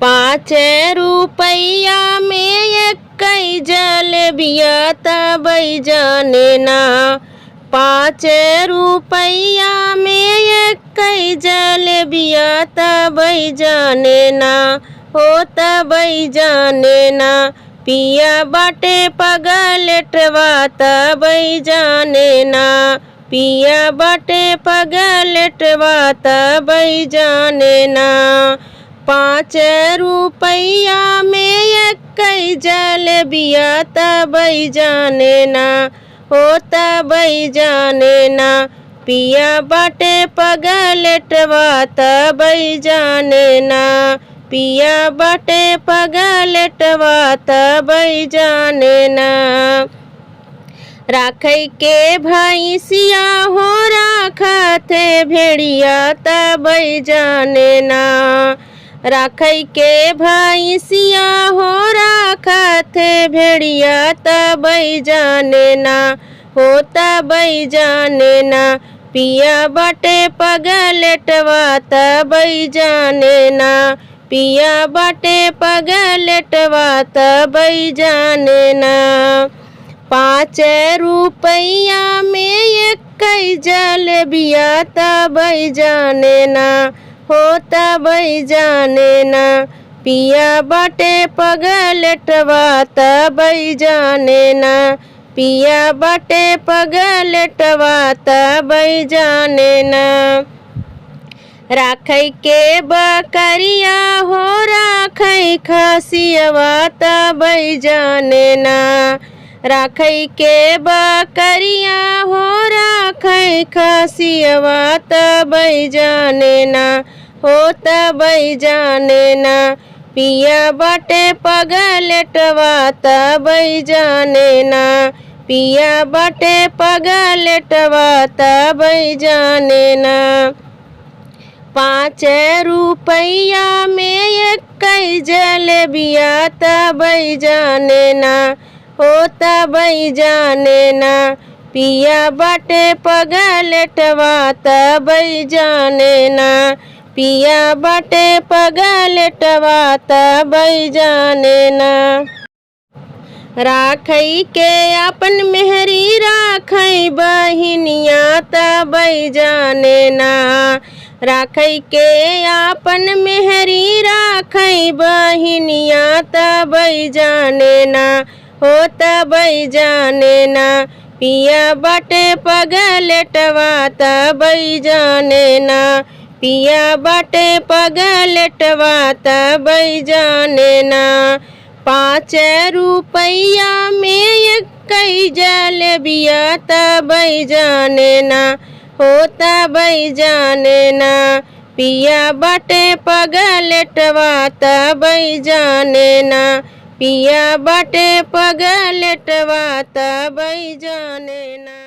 पाँच रुपैया में एक जलेबिया तबई जाने ना। पाँच रुपैया में एक जलेबिया तबई जाने ना। हो तबई जाने ना। पिया बाटे पगलेटवा तबई जाने ना। पिया बाटे पगलेटवा तबई जाने ना। पाँच रुपैया में एक जलेबिया तबई जाने ना। हो तबई जाने ना। पिया बाटे पगलेटवा तबई जाने ना। पिया बाटे पगलेटवा तबई जाने ना। राखै के भैंसिया हो राखथे भेड़िया तबई जाने ना। राखै के भैंसिया हो राखथे भेड़िया तबई जाने ना। हो तबई जाने ना। पिया बाटे पगलेटवा तबई जाने ना। पिया बाटे पगलेटवा तबई जाने ना। पाँच रुपैया में एक जलेबिया तबई जाने ना। हो तबई जाने ना। पिया बाटे पगलेटवा तबई जाने ना। पिया बाटे पगलेटवा तबई जाने ना। राखै के बकरिया हो राखै खसियवा तबई जाने ना। राखै के बकरिया हो राखै खसियवा तबई जाने ना। हो तबई जाने ना। पिया बाटे पगलेटवा तबई जाने ना। पिया बाटे पगलेटवा तबई जाने ना। पाँच रुपैया में एक जलेबिया तबई जाने ना। हो तबई जाने ना। पिया बाटे पगलेटवा तबई जाने ना। पिया बाटे पगलेटवा तबई जाने ना। राखै के अपन मेहरी राखै बहिनिया तबई जाने ना। राखै के अपन मेहरी राखै बहिनिया तबई जाने ना। हो तबई जाने ना। पिया बाटे पगलेटवा तबई जाने ना। पिया बाटे पगलेटवा तबई जाने ना। पाँच रुपैया में एक जलेबिया तबई जाने ना। हो तबई जाने ना। पिया बाटे पगलेटवा तबई जाने ना। पिया बाटे पगलेटवा तबई जाने ना।